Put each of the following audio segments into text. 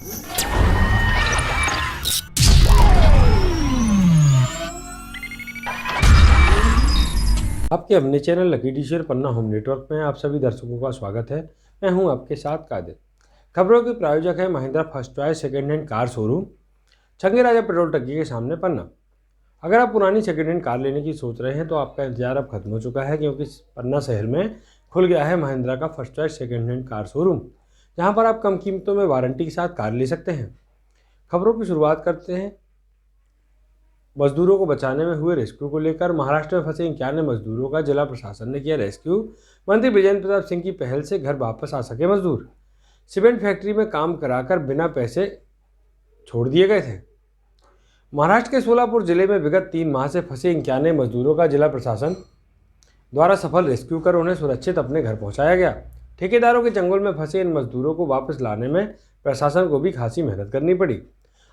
आपके अपने channel lucky teacher पन्ना home network में आप सभी दर्शकों का स्वागत है। मैं हूं आपके साथ कादिर। खबरों के प्रायोजक है Mahindra first choice second hand car showroom, छंगे राजा पेट्रोल टंकी के सामने पन्ना। अगर आप पुरानी सेकेंड हैंड कार लेने की सोच रहे हैं तो आपका इंतजार अब खत्म हो चुका है, क्योंकि पन्ना शहर में खुल गया है महिंद्रा का first choice second hand car showroom, जहाँ पर आप कम कीमतों में वारंटी के साथ कार ले सकते हैं। खबरों की शुरुआत करते हैं मजदूरों को बचाने में हुए रेस्क्यू को लेकर। महाराष्ट्र में फंसे 91 मजदूरों का जिला प्रशासन ने किया रेस्क्यू। मंत्री विजेंद्र प्रताप सिंह की पहल से घर वापस आ सके मजदूर। सीमेंट फैक्ट्री में काम कराकर बिना पैसे छोड़ दिए गए थे। महाराष्ट्र के सोलापुर जिले में विगत 3 माह से फंसे 91 मजदूरों का जिला प्रशासन द्वारा सफल रेस्क्यू कर उन्हें सुरक्षित अपने घर पहुंचाया गया। ठेकेदारों के चंगुल में फंसे इन मजदूरों को वापस लाने में प्रशासन को भी खासी मेहनत करनी पड़ी।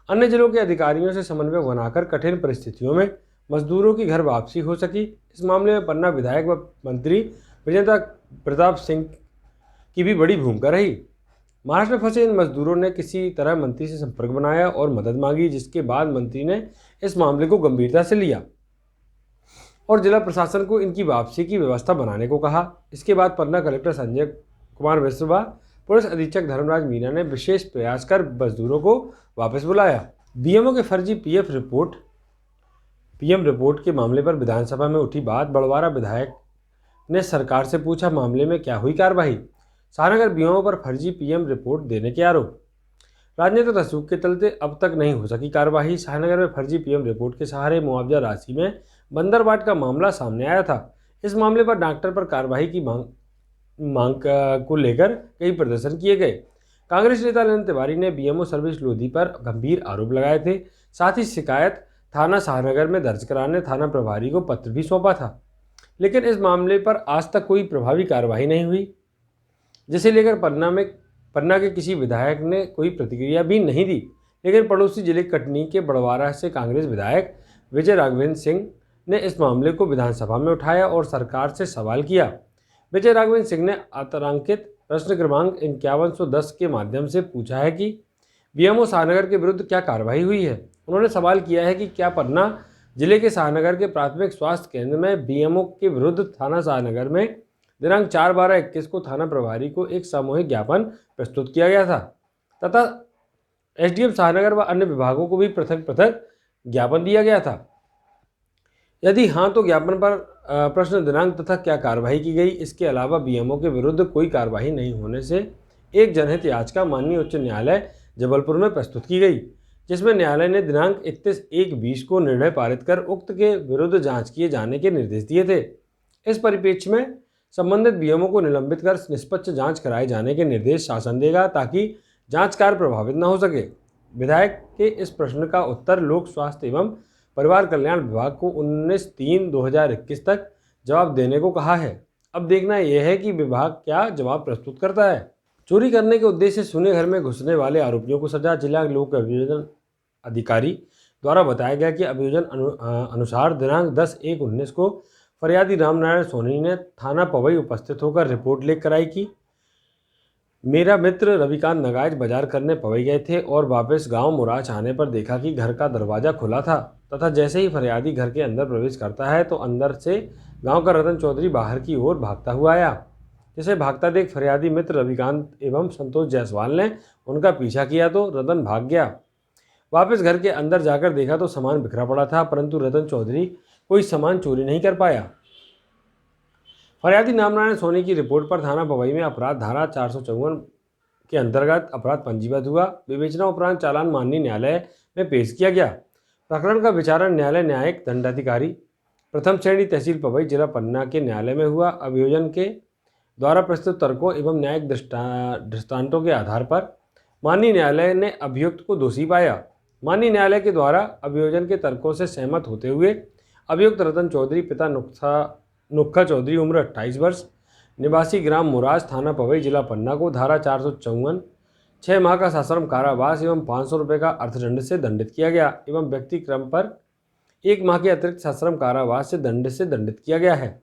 अन्य जिलों के अधिकारियों से समन्वय बनाकर कठिन परिस्थितियों में मजदूरों की घर वापसी हो सकी। इस मामले में पन्ना विधायक व मंत्री विजेंद्र प्रताप सिंह की भी बड़ी भूमिका रही। महाराष्ट्र में फंसे इन मजदूरों ने किसी तरह मंत्री से संपर्क बनाया और मदद मांगी, जिसके बाद मंत्री ने इस मामले को गंभीरता से लिया और जिला प्रशासन को इनकी वापसी की व्यवस्था बनाने को कहा। इसके बाद पन्ना कलेक्टर संजय कुमार मिश्रा, पुलिस अधीक्षक धर्मराज मीना ने विशेष प्रयास कर मजदूरों को वापस बुलाया। बीएमओ के फर्जी पीएम रिपोर्ट के मामले पर विधानसभा में उठी बात। बड़वारा विधायक ने सरकार से पूछा, मामले में क्या हुई कार्रवाई? शाहनगर बीएमओ पर फर्जी पीएम रिपोर्ट देने के आरोप। राजनीतिक रसूख के चलते अब तक नहीं हो सकी कार्रवाई। शाहनगर में फर्जी पीएम रिपोर्ट के सहारे मुआवजा राशि में बंदरबाट का मामला सामने आया था। इस मामले पर डॉक्टर पर कार्रवाई की मांग को लेकर कई प्रदर्शन किए गए। कांग्रेस नेता ललन तिवारी ने बीएमओ सर्विस लोधी पर गंभीर आरोप लगाए थे। साथ ही शिकायत थाना शाहनगर में दर्ज कराने थाना प्रभारी को पत्र भी सौंपा था, लेकिन इस मामले पर आज तक कोई प्रभावी कार्रवाई नहीं हुई, जिसे लेकर पन्ना के किसी विधायक ने कोई प्रतिक्रिया भी नहीं दी। लेकिन पड़ोसी जिले कटनी के बड़वारा से कांग्रेस विधायक विजय राघवेंद्र सिंह ने इस मामले को विधानसभा में उठाया और सरकार से सवाल किया। विजय राघवेंद्र सिंह ने आतंकित प्रश्न क्रमांक 5110 के माध्यम से पूछा है कि बीएमओ शाहनगर के विरुद्ध क्या कार्रवाई हुई है। उन्होंने सवाल किया है कि क्या पन्ना जिले के शाहनगर के प्राथमिक स्वास्थ्य केंद्र में बीएमओ के विरुद्ध थाना शाहनगर में दिनांक 4/12/21 को थाना प्रभारी को एक सामूहिक ज्ञापन प्रस्तुत किया गया था तथा एसडीएम शाहनगर व अन्य विभागों को भी पृथक पृथक ज्ञापन दिया गया था। यदि हाँ, तो ज्ञापन पर प्रश्न दिनांक तथा क्या कार्रवाई की गई। इसके अलावा बीएमओ के विरुद्ध कोई कार्रवाई नहीं होने से एक जनहित याचिका माननीय उच्च न्यायालय जबलपुर में प्रस्तुत की गई, जिसमें न्यायालय ने दिनांक 31/1/20 को निर्णय पारित कर उक्त के विरुद्ध जांच किए जाने के निर्देश दिए थे। इस परिप्रेक्ष्य में संबंधित बीएमओ को निलंबित कर निष्पक्ष जांच कराए जाने के निर्देश शासन देगा, ताकि जांच कार्य प्रभावित न हो सके। विधायक के इस प्रश्न का उत्तर लोक स्वास्थ्य एवं परिवार कल्याण विभाग को 19/3/2021 तक जवाब देने को कहा है। अब देखना यह है कि विभाग क्या जवाब प्रस्तुत करता है। चोरी करने के उद्देश्य से सुने घर में घुसने वाले आरोपियों को सजा। जिला लोक अभियोजन अधिकारी द्वारा बताया गया कि अभियोजन अनुसार दिनांक 10/1/19 को फरियादी रामनारायण सोनी ने थाना पवई उपस्थित होकर रिपोर्ट लेकर आई कि मेरा मित्र रविकांत नगाज बाजार करने पवई गए थे और वापस गांव मुराच आने पर देखा कि घर का दरवाजा खुला था तथा जैसे ही फरियादी घर के अंदर प्रवेश करता है तो अंदर से गांव का रतन चौधरी बाहर की ओर भागता हुआ आया, जिसे भागता देख फरियादी मित्र रविकांत एवं संतोष जायसवाल ने उनका पीछा किया तो रतन भाग गया। वापस घर के अंदर जाकर देखा तो सामान बिखरा पड़ा था, परंतु रतन चौधरी कोई सामान चोरी नहीं कर पाया। फरियादी रामनारायण सोनी की रिपोर्ट पर थाना पवई में अपराध धारा 454 के अंतर्गत अपराध पंजीबद्ध हुआ। विवेचना उपरांत चालान माननीय न्यायालय में पेश किया गया। प्रकरण का विचारण न्यायालय न्यायिक दंडाधिकारी प्रथम श्रेणी तहसील पवई जिला पन्ना के न्यायालय में हुआ। अभियोजन के द्वारा प्रस्तुत तर्कों एवं न्यायिक दृष्टांतों के आधार पर माननीय न्यायालय ने अभियुक्त को दोषी पाया। माननीय न्यायालय के द्वारा अभियोजन के तर्कों से सहमत होते हुए अभियुक्त रतन चौधरी पिता नुक्खा चौधरी उम्र 28 वर्ष निवासी ग्राम मुराज थाना पवई जिला पन्ना को धारा 454 6 माह का सश्रम कारावास एवं 500 रुपये का अर्थदंड से दंडित किया गया एवं व्यक्ति क्रम पर 1 माह के अतिरिक्त सश्रम कारावास से दंडित किया गया है।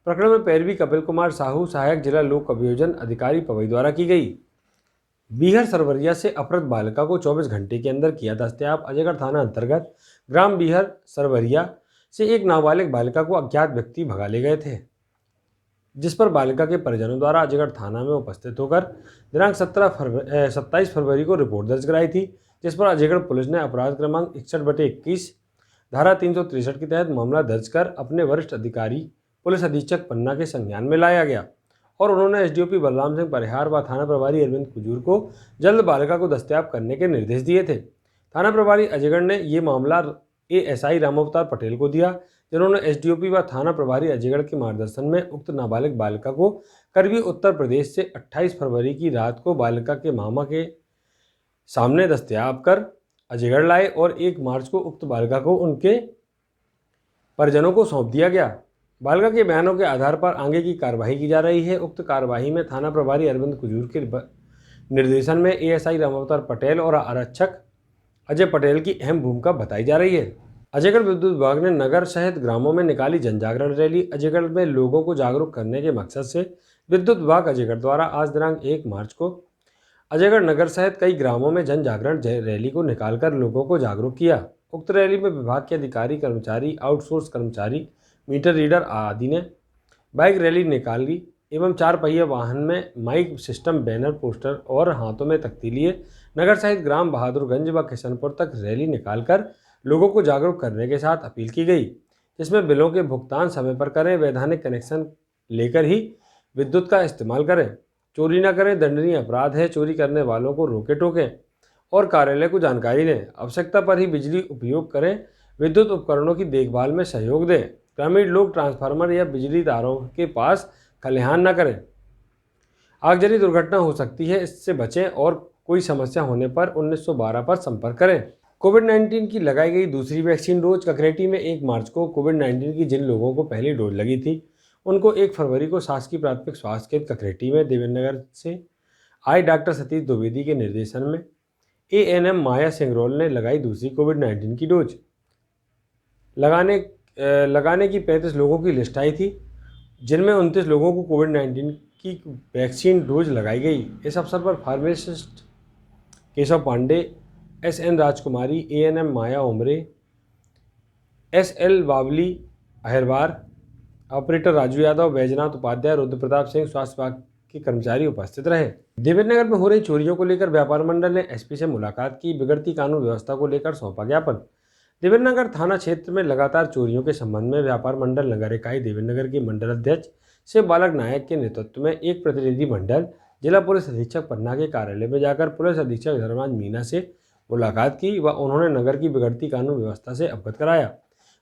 प्रकरण में पैरवी कपिल कुमार साहू सहायक जिला लोक अभियोजन अधिकारी पवई द्वारा की गई। बीहर सरवरिया से अपहृत बालिका को 24 घंटे के अंदर किया दस्तयाब। अजयगढ़ थाना अंतर्गत ग्राम बीहर सरवरिया से एक नाबालिग बालिका को अज्ञात व्यक्ति भगा ले गए थे, जिस पर बालिका के परिजनों द्वारा अजयगढ़ थाना में उपस्थित होकर दिनांक 27 फरवरी को रिपोर्ट दर्ज कराई थी, जिस पर अजयगढ़ पुलिस ने अपराध क्रमांक 61/21 धारा 363 के तहत मामला दर्ज कर अपने वरिष्ठ अधिकारी पुलिस अधीक्षक पन्ना के संज्ञान में लाया गया और उन्होंने एसडीओपी बलराम सिंह परिहार व थाना प्रभारी अरविंद कुजूर को जल्द बालिका को दस्तयाब करने के निर्देश दिए थे। थाना प्रभारी अजयगढ़ ने ये मामला एएसआई रामावतार पटेल को दिया, जिन्होंने एसडीओपी व थाना प्रभारी अजयगढ़ के मार्गदर्शन में उक्त नाबालिग बालिका को करवी उत्तर प्रदेश से 28 फरवरी की रात को बालिका के मामा के सामने दस्तयाब कर अजयगढ़ लाए और 1 मार्च को उक्त बालिका को उनके परिजनों को सौंप दिया गया। बालिका के बयानों के आधार पर आगे की कार्रवाई की जा रही है। उक्त कार्रवाई में थाना प्रभारी अरविंद कुजूर के निर्देशन में एएसआई रामावतार पटेल और आरक्षक अजय पटेल की अहम भूमिका बताई जा रही है। अजयगढ़ विद्युत विभाग ने नगर सहित ग्रामों में निकाली जन जागरण रैली। अजयगढ़ में लोगों को जागरूक करने के मकसद से विद्युत विभाग अजयगढ़ द्वारा आज दिनांक 1 मार्च को अजयगढ़ नगर सहित कई ग्रामों में जन जागरण रैली को निकालकर लोगों को जागरूक किया। उक्त रैली में विभाग के अधिकारी, कर्मचारी, आउटसोर्स कर्मचारी, मीटर रीडर आदि ने बाइक रैली निकाली एवं 4 पहिया वाहन में माइक सिस्टम, बैनर, पोस्टर और हाथों में तख्ती लिए नगर सहित ग्राम बहादुरगंज व किशनपुर तक रैली निकालकर लोगों को जागरूक करने के साथ अपील की गई, जिसमें बिलों के भुगतान समय पर करें, वैधानिक कनेक्शन लेकर ही विद्युत का इस्तेमाल करें, चोरी न करें, दंडनीय अपराध है, चोरी करने वालों को रोके टोकें और कार्यालय को जानकारी दें, आवश्यकता पर ही बिजली उपयोग करें, विद्युत उपकरणों की देखभाल में सहयोग दें, ग्रामीण लोग ट्रांसफार्मर या बिजली तारों के पास खलिहान न करें, आगजनी दुर्घटना हो सकती है, इससे बचें और कोई समस्या होने पर 1912 पर संपर्क करें। कोविड-19 की लगाई गई दूसरी वैक्सीन डोज। ककरेटी में 1 मार्च को कोविड-19 की जिन लोगों को पहली डोज लगी थी, उनको 1 फरवरी को शासकीय प्राथमिक स्वास्थ्य केंद्र ककरेटी में देवेंद्र नगर से आए डॉक्टर सतीश द्विवेदी के निर्देशन में एएनएम माया सिंगरोल ने लगाई दूसरी कोविड-19 की डोज। लगाने की 35 लोगों की लिस्ट आई थी, जिनमें 29 लोगों को कोविड-19 की वैक्सीन डोज लगाई गई। इस अवसर पर फार्मासिस्ट केशव पांडे, एसएन राजकुमारी, एएनएम माया उमरे, एसएल बावली अहिरवार, ऑपरेटर राजू यादव, बैजनाथ उपाध्याय, रुद्र प्रताप सिंह, स्वास्थ्य विभाग के कर्मचारी उपस्थित रहे। देवेंद्र नगर में हो रही चोरियों को लेकर व्यापार मंडल ने एसपी से मुलाकात की। बिगड़ती कानून व्यवस्था को लेकर सौंपा ज्ञापन। देवेंद्र नगर थाना क्षेत्र में लगातार चोरियों के संबंध में व्यापार मंडल नगर इकाई देवेंद्र नगर के मंडल अध्यक्ष शिव बालक नायक के नेतृत्व में एक प्रतिनिधि मंडल जिला पुलिस अधीक्षक पन्ना के कार्यालय में जाकर पुलिस अधीक्षक धर्मराज मीना से मुलाकात की व उन्होंने नगर की बिगड़ती कानून व्यवस्था से अवगत कराया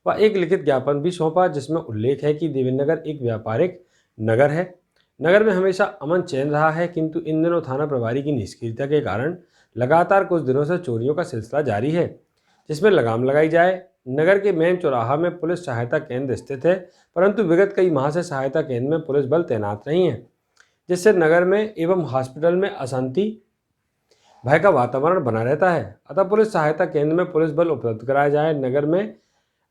व एक लिखित ज्ञापन भी सौंपा, जिसमें उल्लेख है कि देवेंद्र नगर एक व्यापारिक नगर है। नगर में हमेशा अमन चैन रहा है, किंतु इन दिनों थाना प्रभारी की निष्क्रियता के कारण लगातार कुछ दिनों से चोरियों का सिलसिला जारी है, जिसमें लगाम लगाई जाए। नगर के मेन चौराहा में पुलिस सहायता केंद्र स्थित है, परंतु विगत कई माह से सहायता केंद्र में पुलिस बल तैनात नहीं है, जिससे नगर में एवं हॉस्पिटल में अशांति भय का वातावरण बना रहता है। अतः पुलिस सहायता केंद्र में पुलिस बल उपलब्ध कराया जाए। नगर में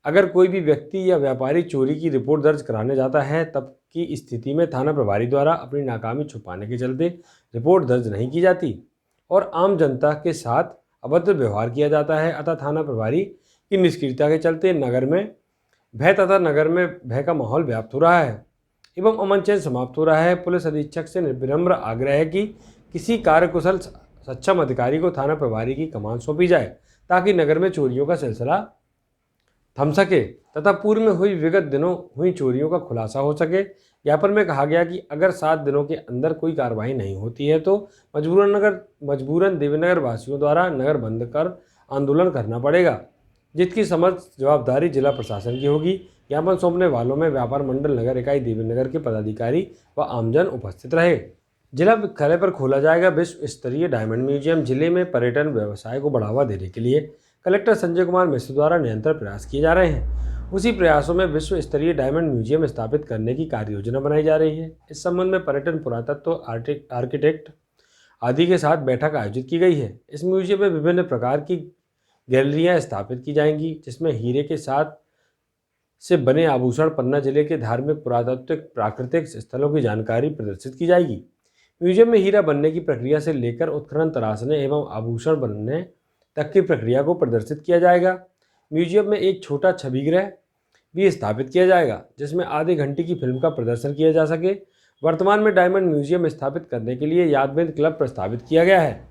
अगर कोई भी व्यक्ति या व्यापारी चोरी की रिपोर्ट दर्ज कराने जाता है, तब की स्थिति में थाना प्रभारी द्वारा अपनी नाकामी छुपाने के चलते रिपोर्ट दर्ज नहीं की जाती और आम जनता के साथ अभद्र व्यवहार किया जाता है। अतः थाना प्रभारी की निष्क्रियता के चलते नगर में भय का माहौल व्याप्त हो रहा है एवं अमन चैन समाप्त हो रहा है। पुलिस अधीक्षक से विनम्र आग्रह है कि किसी कार्यकुशल सक्षम अधिकारी को थाना प्रभारी की कमान सौंपी जाए, ताकि नगर में चोरियों का सिलसिला थम सके तथा पूर्व में विगत दिनों हुई चोरियों का खुलासा हो सके। ज्ञापन में कहा गया कि अगर 7 दिनों के अंदर कोई कार्रवाई नहीं होती है तो मजबूरन देवेंद्र नगर वासियों द्वारा नगर बंद कर आंदोलन करना पड़ेगा, जिसकी समस्त जवाबदारी जिला प्रशासन की होगी। ज्ञापन सौंपने वालों में व्यापार मंडल नगर इकाई देवेंद्र नगर के पदाधिकारी व आमजन उपस्थित रहे। जिला मुख्यालय पर खोला जाएगा विश्व स्तरीय डायमंड म्यूजियम। जिले में पर्यटन व्यवसाय को बढ़ावा देने के लिए कलेक्टर संजय कुमार मिश्र द्वारा निरंतर प्रयास किए जा रहे हैं। उसी प्रयासों में विश्व स्तरीय डायमंड म्यूजियम स्थापित करने की कार्य योजना बनाई जा रही है। इस संबंध में पर्यटन, पुरातत्व, आर्किटेक्ट आदि के साथ बैठक आयोजित की गई है। इस म्यूजियम में विभिन्न प्रकार की गैलरियां स्थापित की जाएंगी, जिसमें हीरे के साथ से बने आभूषण, पन्ना जिले के धार्मिक, पुरातात्विक, प्राकृतिक स्थलों की जानकारी प्रदर्शित की जाएगी। म्यूजियम में हीरा बनने की प्रक्रिया से लेकर उत्खनन, तराशने एवं आभूषण बनने तक की प्रक्रिया को प्रदर्शित किया जाएगा। म्यूजियम में एक छोटा छविगृह भी स्थापित किया जाएगा जिसमें आधे घंटे की फिल्म का प्रदर्शन किया जा सके। वर्तमान में डायमंड म्यूजियम स्थापित करने के लिए यादविंद क्लब प्रस्तावित किया गया है।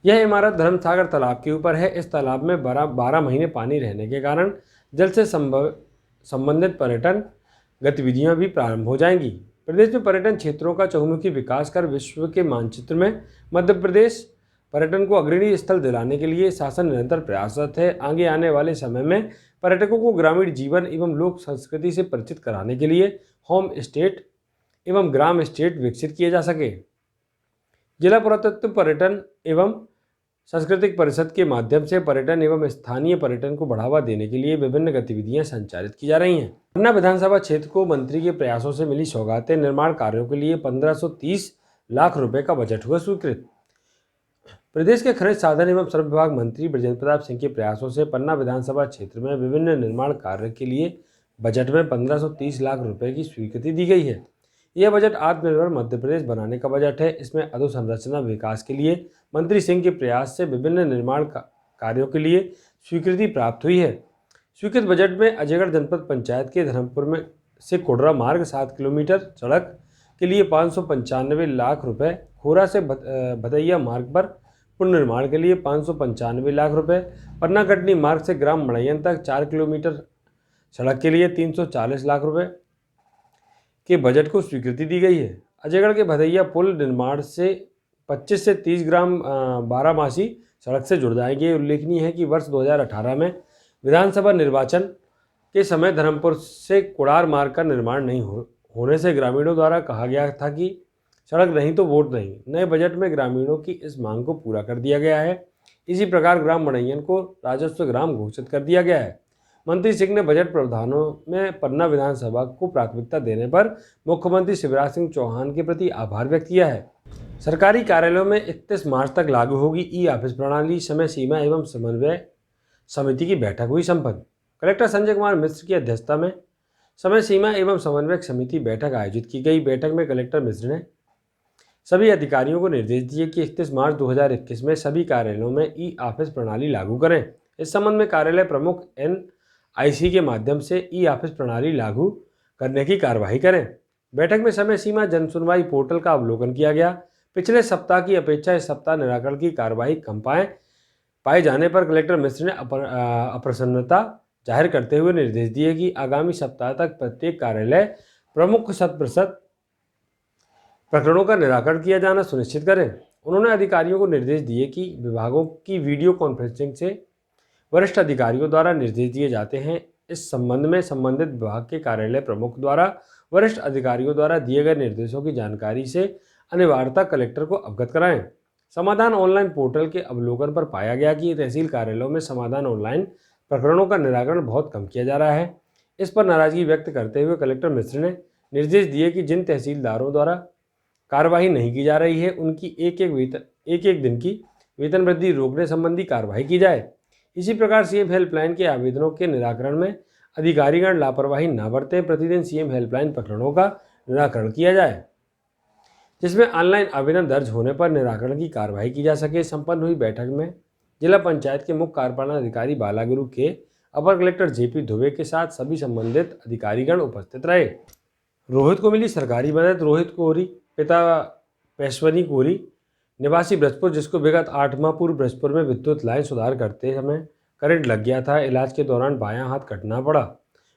यह इमारत धर्मसागर तालाब के ऊपर है। इस तालाब में 12 महीने पानी रहने के कारण जल से संबंधित पर्यटन गतिविधियां भी प्रारंभ हो जाएंगी। प्रदेश में पर्यटन क्षेत्रों का चहुमुखी विकास कर विश्व के मानचित्र में मध्य प्रदेश पर्यटन को अग्रणी स्थल दिलाने के लिए शासन निरंतर प्रयासरत है। आगे आने वाले समय में पर्यटकों को ग्रामीण जीवन एवं लोक संस्कृति से परिचित कराने के लिए होम स्टेट एवं ग्राम स्टेट विकसित किए जा सके। जिला पुरातत्व पर्यटन एवं सांस्कृतिक परिषद के माध्यम से पर्यटन एवं स्थानीय पर्यटन को बढ़ावा देने के लिए विभिन्न गतिविधियां संचालित की जा रही हैं। पन्ना विधानसभा क्षेत्र को मंत्री के प्रयासों से मिली सौगातें। निर्माण कार्यों के लिए 1530 लाख रुपए का बजट हुआ स्वीकृत। प्रदेश के खनिज साधन एवं श्रम विभाग मंत्री बृजेंद्र प्रताप सिंह के प्रयासों से पन्ना विधानसभा क्षेत्र में विभिन्न निर्माण कार्य के लिए बजट में 1530 लाख रुपए की स्वीकृति दी गई है। यह बजट आत्मनिर्भर मध्य प्रदेश बनाने का बजट है। इसमें अधोसंरचना विकास के लिए मंत्री सिंह के प्रयास से विभिन्न निर्माण कार्यों के लिए स्वीकृति प्राप्त हुई है। स्वीकृत बजट में अजयगढ़ जनपद पंचायत के धर्मपुर में से कुडरा मार्ग 7 किलोमीटर सड़क के लिए 595 लाख रुपए, खोरा से भदैया मार्ग पर पुनर्निर्माण के लिए 595 लाख रुपए, पन्ना कटनी मार्ग से ग्राम मड़ैयन तक 4 किलोमीटर सड़क के लिए 340 लाख रुपए के बजट को स्वीकृति दी गई है। अजयगढ़ के भदैया पुल निर्माण से 25 से 30 ग्राम बारामासी सड़क से जुड़ जाएंगे। उल्लेखनीय है कि वर्ष 2018 में विधानसभा निर्वाचन के समय धर्मपुर से कुड़ार मार्ग का निर्माण नहीं होने से ग्रामीणों द्वारा कहा गया था कि सड़क नहीं तो वोट नहीं। नए बजट में ग्रामीणों की इस मांग को पूरा कर दिया गया है। इसी प्रकार ग्राम मड़ैयन को राजस्व ग्राम घोषित कर दिया गया है। मंत्री सिंह ने बजट प्रावधानों में पन्ना विधानसभा को प्राथमिकता देने पर मुख्यमंत्री शिवराज सिंह चौहान के प्रति आभार व्यक्त किया है। सरकारी कार्यालयों में 31 मार्च तक लागू होगी ई ऑफिस प्रणाली। समय सीमा एवं समन्वय समिति की बैठक हुई संपन्न। कलेक्टर संजय कुमार मिश्र की अध्यक्षता में समय सीमा एवं समन्वय समिति बैठक आयोजित की गई। बैठक में कलेक्टर मिश्र ने सभी अधिकारियों को निर्देश दिए कि 31 मार्च 2021 में सभी कार्यालयों में ई ऑफिस प्रणाली लागू करें। इस संबंध में कार्यालय प्रमुख NIC के माध्यम से ई ऑफिस प्रणाली लागू करने की कार्यवाही करें। बैठक में समय सीमा जनसुनवाई पोर्टल का अवलोकन किया गया। पिछले सप्ताह की अपेक्षा इस सप्ताह निराकरण की कार्यवाही कम पाए जाने पर कलेक्टर मिश्र ने अप्रसन्नता जाहिर करते हुए निर्देश दिए कि आगामी सप्ताह तक प्रत्येक कार्यालय प्रमुख 100% प्रकरणों का निराकरण किया जाना सुनिश्चित करें। उन्होंने अधिकारियों को निर्देश दिए कि विभागों की वीडियो कॉन्फ्रेंसिंग से वरिष्ठ अधिकारियों द्वारा निर्देश दिए जाते हैं। इस संबंध में संबंधित विभाग के कार्यालय प्रमुख द्वारा वरिष्ठ अधिकारियों द्वारा दिए गए निर्देशों की जानकारी से अनिवार्यता कलेक्टर को अवगत कराएं। समाधान ऑनलाइन पोर्टल के अवलोकन पर पाया गया कि तहसील कार्यालयों में समाधान ऑनलाइन प्रकरणों का निराकरण बहुत कम किया जा रहा है। इस पर नाराजगी व्यक्त करते हुए कलेक्टर मिश्र ने निर्देश दिए कि जिन तहसीलदारों द्वारा कार्यवाही नहीं की जा रही है उनकी एक दिन की वेतन वृद्धि रोकने संबंधी कार्यवाही की जाए। इसी प्रकार सीएम हेल्पलाइन के आवेदनों के निराकरण में अधिकारीगण लापरवाही न बरतें। प्रतिदिन सीएम हेल्पलाइन प्रकरणों का निराकरण किया जाए जिसमें ऑनलाइन आवेदन दर्ज होने पर निराकरण की कार्यवाही की जा सके। संपन्न हुई बैठक में जिला पंचायत के मुख्य कार्यपालन अधिकारी बालागुरु के, अपर कलेक्टर JP दुबे के साथ सभी संबंधित अधिकारीगण उपस्थित रहे। रोहित को मिली सरकारी मदद। रोहित कोहरी पिता पेशवनी कोहरी निवासी ब्रजपुर, जिसको विगत 8 माह पूर्व ब्रजपुर में विद्युत लाइन सुधार करते समय करंट लग गया था। इलाज के दौरान बायां हाथ कटना पड़ा।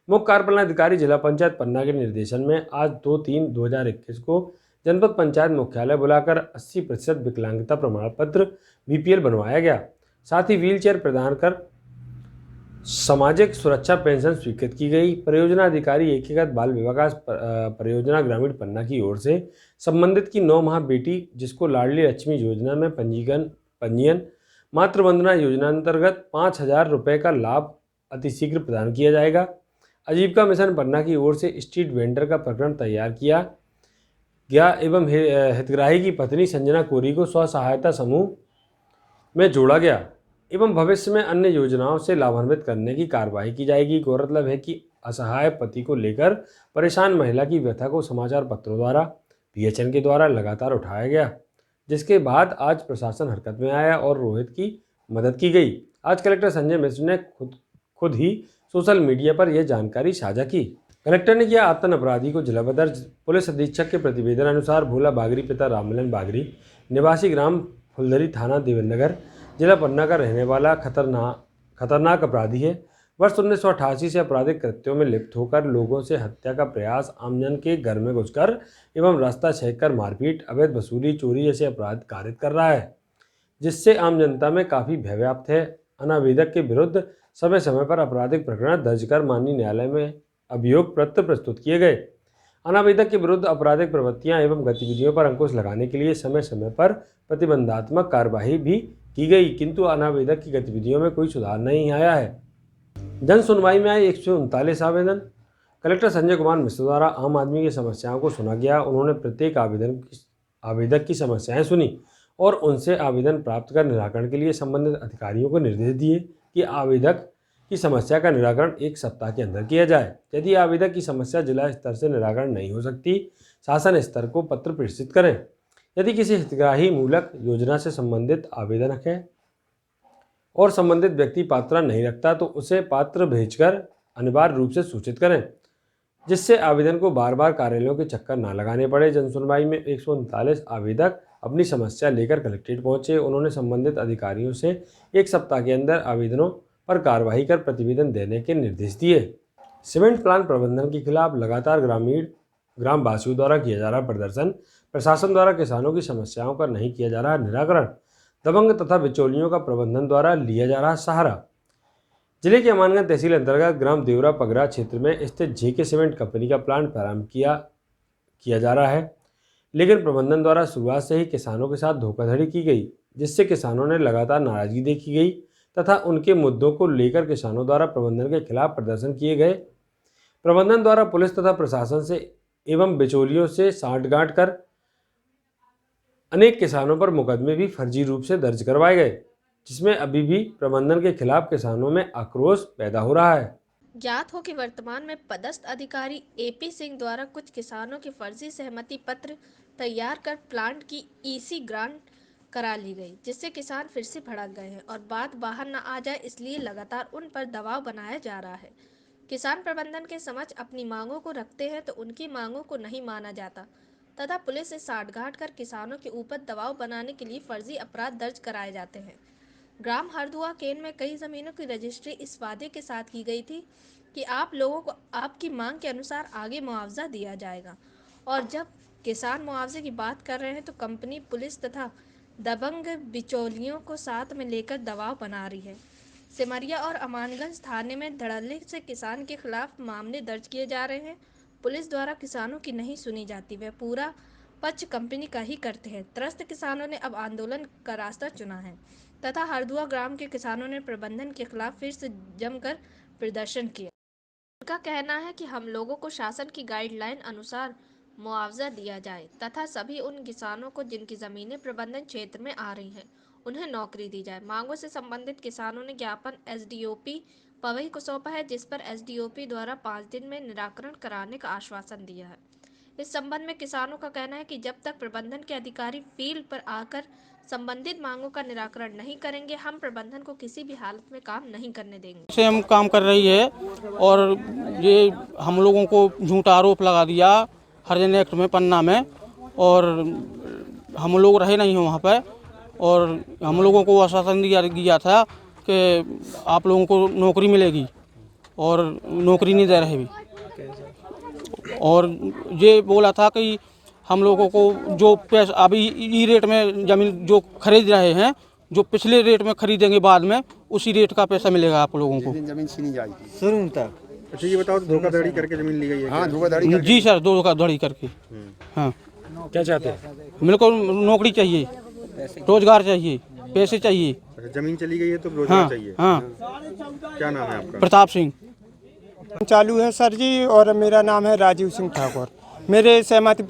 मुख्य कार्यपालन अधिकारी जिला पंचायत पन्ना के निर्देशन में आज 2/3/2021 को जनपद पंचायत मुख्यालय बुलाकर 80% विकलांगता प्रमाण पत्र BPL बनवाया गया। साथ ही व्हीलचेयर प्रदान कर सामाजिक सुरक्षा पेंशन स्वीकृत की गई। परियोजना अधिकारी एकीकृत बाल विकास परियोजना ग्रामीण पन्ना की ओर से संबंधित की 9 माह बेटी जिसको लाडली लक्ष्मी योजना में पंजीयन मातृवंदना योजना अंतर्गत 5,000 रुपये का लाभ अतिशीघ्र प्रदान किया जाएगा। आजीविका मिशन पन्ना की ओर से स्ट्रीट वेंडर का प्रकरण तैयार किया गया एवं हितग्राही की पत्नी संजना कोरी को स्व सहायता समूह में जोड़ा गया एवं भविष्य में अन्य योजनाओं से लाभान्वित करने की कार्यवाही की जाएगी। गौरतलब है कि असहाय पति को लेकर परेशान महिला की व्यथा को समाचार पत्रों द्वारा बीएचएन के द्वारा लगातार उठाया गया, जिसके बाद आज प्रशासन हरकत में आया और रोहित की मदद की गई। आज कलेक्टर संजय मिश्र ने खुद ही सोशल मीडिया पर यह जानकारी साझा की। कलेक्टर ने किया आतंक अपराधी को जिला दर्ज। पुलिस अधीक्षक के प्रतिवेदन अनुसार भोला बागरी पिता राममिलन बागरी निवासी ग्राम फुलदरी थाना देवेंद्रनगर जिला पन्ना का रहने वाला खतरनाक अपराधी है। वर्ष 1988 से आपराधिक कृत्यों में लिप्त होकर लोगों से हत्या का प्रयास, आमजन के घर में घुसकर एवं रास्ता छेदकर मारपीट, अवैध वसूली, चोरी जैसे अपराध कारित कर रहा है, जिससे आम जनता में काफ़ी भय व्याप्त है। अनावेदक के विरुद्ध समय समय पर आपराधिक प्रकरण दर्ज कर माननीय न्यायालय में अभियोग पत्र प्रस्तुत किए गए। अनावेदक के विरुद्ध आपराधिक प्रवृत्तियां एवं गतिविधियों पर अंकुश लगाने के लिए समय समय पर प्रतिबंधात्मक कार्यवाही भी की गई, किंतु अनावेदक की गतिविधियों में कोई सुधार नहीं आया है। जन सुनवाई में आए 139 आवेदन। कलेक्टर संजय कुमार मिश्र द्वारा आम आदमी की समस्याओं को सुना गया। उन्होंने प्रत्येक आवेदक की समस्याएं सुनी और उनसे आवेदन प्राप्त कर निराकरण के लिए संबंधित अधिकारियों को निर्देश दिए कि आवेदक की समस्या का निराकरण 1 सप्ताह के अंदर किया जाए। यदि आवेदक की समस्या जिला स्तर से निराकरण नहीं हो सकती, शासन स्तर को पत्र प्रेषित करें। यदि किसी हितग्राही मूलक योजना से संबंधित आवेदन है और संबंधित व्यक्ति पात्र नहीं रखता तो उसे पात्र भेजकर अनिवार्य रूप से सूचित करें, जिससे आवेदन को बार बार कार्यालयों के चक्कर न लगाने पड़े। जनसुनवाई में 139 आवेदक अपनी समस्या लेकर कलेक्ट्रेट पहुंचे। उन्होंने संबंधित अधिकारियों से 1 सप्ताह के अंदर आवेदनों पर कार्रवाई कर प्रतिवेदन देने के निर्देश दिए। सीमेंट प्लांट प्रबंधन के खिलाफ लगातार ग्रामवासियों द्वारा किया जा रहा प्रदर्शन, प्रशासन द्वारा किसानों की समस्याओं का नहीं किया जा रहा निराकरण, दबंग तथा बिचौलियों का प्रबंधन द्वारा लिया जा रहा सहारा। जिले के अमानगंज तहसील अंतर्गत ग्राम देवरा पगरा क्षेत्र में स्थित जेके सीमेंट कंपनी का प्लांट प्रारंभ किया जा रहा है, लेकिन प्रबंधन द्वारा शुरुआत से ही किसानों के साथ धोखाधड़ी की गई, जिससे किसानों ने लगातार नाराजगी देखी गई तथा उनके मुद्दों को लेकर किसानों द्वारा प्रबंधन के खिलाफ प्रदर्शन किए गए। प्रबंधन द्वारा पुलिस तथा प्रशासन से एवं बिचौलियों से साठगांठ कर अनेक किसानों पर मुकदमे भी फर्जी रूप से दर्ज करवाए गए, जिसमें अभी भी प्रबंधन के खिलाफ किसानों में आक्रोश पैदा हो रहा है। ज्ञात हो कि वर्तमान में पदस्थ अधिकारी एपी सिंह द्वारा कुछ किसानों के फर्जी सहमति पत्र तैयार कर प्लांट की ईसी ग्रांट करा ली गई, जिससे किसान फिर से भड़क गए हैं और बात बाहर न आ जाए इसलिए लगातार उन पर दबाव बनाया जा रहा है। किसान प्रबंधन के समक्ष अपनी मांगों को रखते हैं तो उनकी मांगों को नहीं माना जाता तथा पुलिस से साठगांठ कर किसानों के ऊपर दबाव बनाने के लिए फर्जी अपराध दर्ज कराए जाते हैं। ग्राम हरदुआ केन में कई जमीनों की रजिस्ट्री इस वादे के साथ की गई थी कि आप लोगों को आपकी मांग के अनुसार आगे मुआवजा दिया जाएगा, और जब किसान मुआवजे की बात कर रहे हैं तो कंपनी पुलिस तथा दबंग बिचौलियों को साथ में लेकर दबाव बना रही है। सिमरिया और अमानगंज थाने में धड़ल्ले से किसान के खिलाफ मामले दर्ज किए जा रहे हैं। पुलिस द्वारा किसानों की नहीं सुनी जाती, वह पूरा पक्ष कंपनी का ही करते हैं। त्रस्त किसानों ने अब आंदोलन का रास्ता चुना है तथा हरदुआ ग्राम के किसानों ने प्रबंधन के खिलाफ फिर से जमकर प्रदर्शन किया। उनका कहना है कि हम लोगों को शासन की गाइडलाइन अनुसार मुआवजा दिया जाए तथा सभी उन किसानों को जिनकी जमीनें प्रबंधन क्षेत्र में आ रही हैं उन्हें नौकरी दी जाए। मांगों से संबंधित किसानों ने ज्ञापन एसडीओपी पवई को सौंपा है, जिस पर एसडीओपी द्वारा 5 दिन में निराकरण कराने का आश्वासन दिया है। इस संबंध में किसानों का कहना है कि जब तक प्रबंधन के अधिकारी फील्ड पर आकर संबंधित मांगों का निराकरण नहीं करेंगे, हम प्रबंधन को किसी भी हालत में काम नहीं करने देंगे। से हम काम कर रही है और ये हम लोगों को झूठा आरोप लगा दिया हरिजन एक्ट में पन्ना में, और हम लोग रहे नहीं हैं वहाँ पर, और हम लोगों को आश्वासन दिया था कि आप लोगों को नौकरी मिलेगी, और नौकरी नहीं दे रहे भी। और ये बोला था कि हम लोगों को जो पैसा अभी ई रेट में ज़मीन जो खरीद रहे हैं, जो पिछले रेट में खरीदेंगे बाद में उसी रेट का पैसा मिलेगा आप लोगों को। जमीन छीनी जाएगी शुरू तक। अच्छा ये बताओ, धोखाधड़ी करके जमीन ली गई है? हाँ, धोखाधड़ी करके। जी सर, धोखाधड़ी करके। हाँ, क्या चाहते हैं? मेरे को नौकरी चाहिए, रोजगार चाहिए, पैसे चाहिए। अच्छा, जमीन चली गई है तो रोजगार चाहिए। हाँ। क्या नाम है आपका? प्रताप सिंह। चालू है सर जी, और मेरा नाम है राजीव सिंह ठाकुर। मेरे सहमति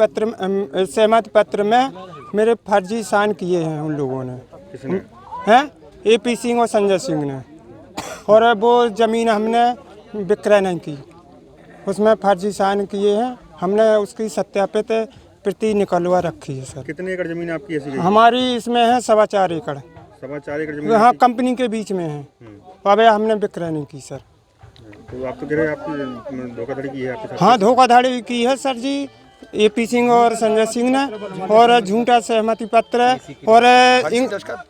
पत्र में मेरे फर्जी साइन किए हैं उन लोगों ने। किसने? हैं एपी सिंह और संजय सिंह ने, और वो ज़मीन हमने विक्रय नहीं की, उसमें फर्जी साइन किए हैं। हमने उसकी सत्यापित प्रति निकलवा रखी है सर। कितने एकड़ जमीन आपकी ऐसी गई? हमारी इसमें है 4.25 एकड़। 4.25 एकड़ जमीन हाँ, आपकी? कंपनी के बीच में है। अब हमने विक्रय नहीं की सर। तो आप तो कह रहे हैं आपकी धोखाधड़ी की है आपके साथ? हाँ, धोखाधड़ी की है सर जी, एपी सिंह और संजय सिंह ने, और झूठा सहमति पत्र और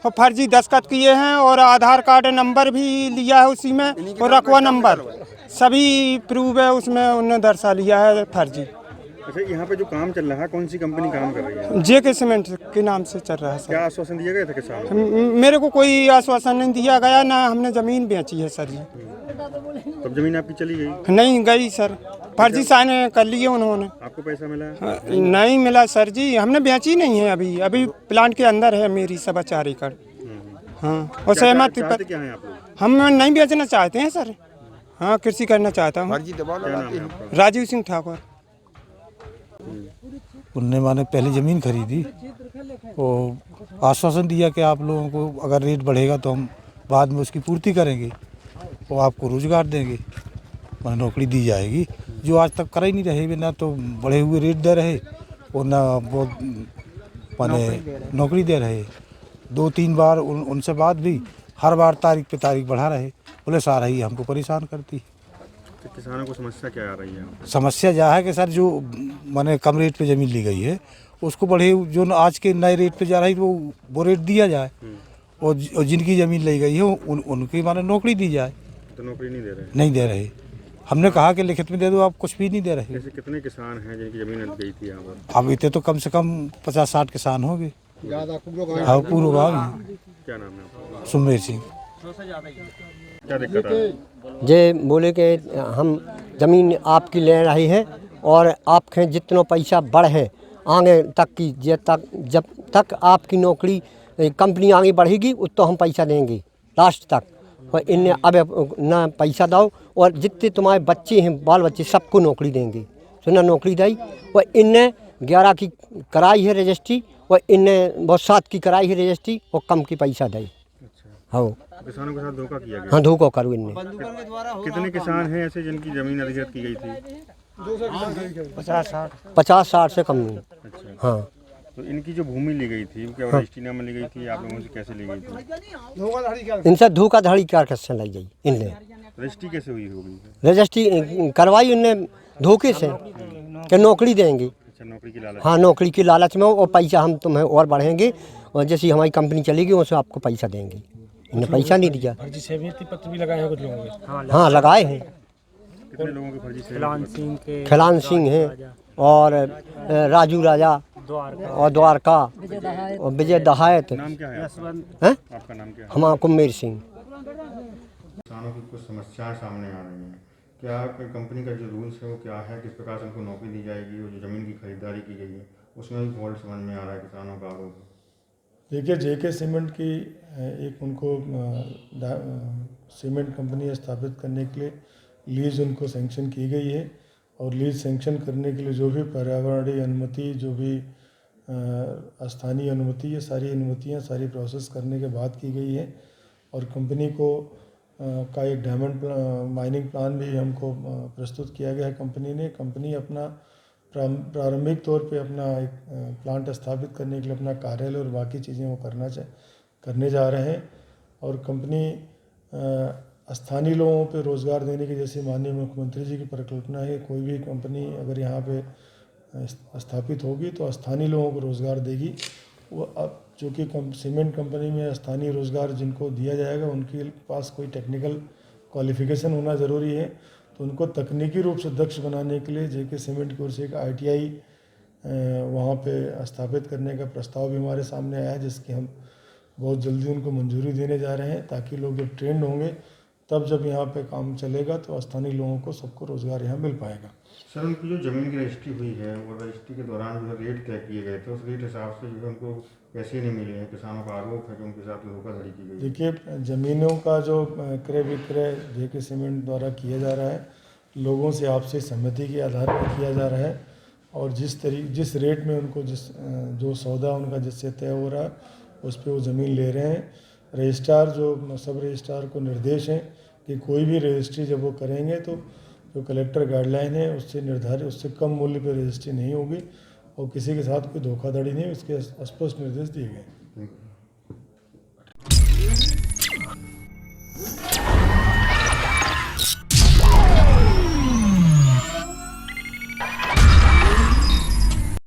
फर्जी दस्तखत किए हैं, और आधार कार्ड नंबर भी लिया है उसी में, और रकवा नंबर सभी प्रूफ है उसमें, उन्होंने दर्शा लिया है फर्जी। अच्छा, यहाँ पे जो काम चल रहा है कौन सी कंपनी काम कर रही है? जेके सीमेंट के नाम से चल रहा है सर। क्या आश्वासन दिया गया था किसान को? मेरे को कोई आश्वासन नहीं दिया गया, ना हमने जमीन बेची है सर जी। तब जमीन आपकी चली गई? नहीं गई सर, फर्जी साइन कर लिए उन्होंने। आपको पैसा मिला? नहीं मिला सर जी, हमने बेची नहीं है अभी, अभी प्लांट के अंदर है मेरी 4.25 एकड़। हाँ, और सहमति चाहते क्या है आप लोग? हम नहीं बेचना चाहते हैं सर। हाँ, कृषि करना चाहता हूँ। क्या नाम है आपका? राजीव सिंह ठाकुर। उनने माने पहले ज़मीन खरीदी और आश्वासन दिया कि आप लोगों को अगर रेट बढ़ेगा तो हम बाद में उसकी पूर्ति करेंगे और आपको रोज़गार देंगे, माने नौकरी दी जाएगी, जो आज तक कर ही नहीं रहे। ना तो बढ़े हुए रेट दे रहे और ना वो माने नौकरी दे रहे। 2-3 बार उनसे बात भी, हर बार तारीख पे तारीख बढ़ा रहे। पुलिस आ रही है, हमको परेशान करती। तो किसानों को समस्या क्या आ रही है? समस्या यह है कि सर जो माने कम रेट पे ज़मीन ली गई है उसको बढ़े जो आज के नए रेट पे जा रही है वो रेट दिया जाए, और जिनकी ज़मीन ली गई है उनकी माने नौकरी दी जाए। तो नौकरी नहीं दे रहे? नहीं दे रहे। हमने कहा कि लिखित में दे दो, आप कुछ भी नहीं दे रहे। जैसे कितने किसान हैं जिनकी जमीन गई थी यहाँ पर? अब इतने तो कम से कम 50-60 किसान होंगे। हाँ, पूर्व गाँव ही। क्या नाम है आपका? सुमेर सिंह। क्या दिक्कत है? जे बोले कि हम ज़मीन आपकी ले रही है और आपके जितना पैसा बढ़े आगे तक की, जब तक आपकी नौकरी कंपनी आगे बढ़ेगी उतना हम पैसा देंगे लास्ट तक। और इन्हें अब ना पैसा दो, और जितने तुम्हारे बच्चे हैं बाल बच्चे सबको नौकरी देंगे, तो ना नौकरी दी। और इन्हें 11 की कराई है रजिस्ट्री, और इन्हें बहुत 7 की कराई है रजिस्ट्री, और कम की पैसा दे। हाँ, किसानों के साथ धोखा किया गया? हाँ, धोखा करूँ इन्हें। कितने किसान हैं ऐसे जिनकी जमीन अधिग्रहित की गई थी? 50-60 से कम नहीं। अच्छा, हाँ, तो इनकी जो भूमि ली गई थी क्या रजिस्ट्री में ली गई थी? आप लोगों से कैसे ली गई थी? इनसे धोखाधड़ी क्या कैसे लाई जाई इनने। रजिस्ट्री कैसे हुई होगी? रजिस्ट्री करवाई उनने धोखे से कि नौकरी देंगे। अच्छा, नौकरी की लालच? हाँ, नौकरी की लालच में, और पैसा हम तुम्हें और बढ़ेंगे, और जैसी हमारी कंपनी चलेगी उसमें आपको पैसा देंगे। इन्हें पैसा नहीं दिया। फर्जी सहमति पत्र भी लगाए हैं कुछ लोगों के। हाँ, लगाए हैं। कितने लोगों के फर्जी से? खिलान सिंह हैं, और राजू राजा, और द्वारका, और विजय दहायत। नाम क्या है आपका? हैं? आपका नाम क्या है? हमारा कुम्मेर सिंह। किसानों की कुछ समस्याएं सामने आ रही हैं, क्या कंपनी का जो रूल्स है वो क्या है? किस प्रकार से उनको नौकरी दी जाएगी? और जो ज़मीन की खरीदारी की गई है उसमें भी फॉल्ट समझ में आ रहा है किसानों का आरोप। देखिए, जेके सीमेंट की एक उनको सीमेंट कंपनी स्थापित करने के लिए लीज उनको सैंक्शन की गई है, और लीज सैंक्शन करने के लिए जो भी पर्यावरणीय अनुमति, जो भी स्थानीय अनुमति, ये सारी अनुमतियाँ सारी प्रोसेस करने के बाद की गई है। और कंपनी को का एक डायमंड माइनिंग प्लान भी हमको प्रस्तुत किया गया है कंपनी अपना प्रारंभिक तौर पे अपना एक प्लांट स्थापित करने के लिए अपना कार्यालय और बाकी चीज़ें वो करने जा रहे हैं। और कंपनी स्थानीय लोगों पे रोज़गार देने की, जैसे माननीय मुख्यमंत्री जी की परिकल्पना है, कोई भी कंपनी अगर यहाँ पे स्थापित होगी तो स्थानीय लोगों को रोज़गार देगी। वो अब चूँकि सीमेंट कंपनी में स्थानीय रोज़गार जिनको दिया जाएगा उनके पास कोई टेक्निकल क्वालिफिकेशन होना ज़रूरी है, तो उनको तकनीकी रूप से दक्ष बनाने के लिए जेके सीमेंट की ओर से एक ITI वहाँ पे स्थापित करने का प्रस्ताव भी हमारे सामने आया है, जिसकी हम बहुत जल्दी उनको मंजूरी देने जा रहे हैं, ताकि लोग जब ट्रेंड होंगे तब जब यहाँ पे काम चलेगा तो स्थानीय लोगों को सबको रोज़गार यहाँ मिल पाएगा। सर, उनकी जो ज़मीन की रजिस्ट्री हुई है वो रजिस्ट्री के दौरान जो रेट तय किए गए थे उस रेट हिसाब से जो है उनको पैसे नहीं मिले हैं। किसानों का आरोप है कि उनके साथ धोखाधड़ी की गई। देखिए, ज़मीनों का जो क्रय विक्रय जेके सीमेंट द्वारा किया जा रहा है, लोगों से आपसी सहमति के आधार पर किया जा रहा है, और जिस रेट में उनको जो सौदा उनका जिससे तय हो रहा है उस पर वो ज़मीन ले रहे हैं। रजिस्ट्रार जो सब रजिस्ट्रार को निर्देश है कि कोई भी रजिस्ट्री जब वो करेंगे तो जो कलेक्टर गाइडलाइन है उससे निर्धारित, उससे कम मूल्य पर रजिस्ट्री नहीं होगी, और किसी के साथ कोई धोखाधड़ी नहीं, इसके स्पष्ट निर्देश दिए गए।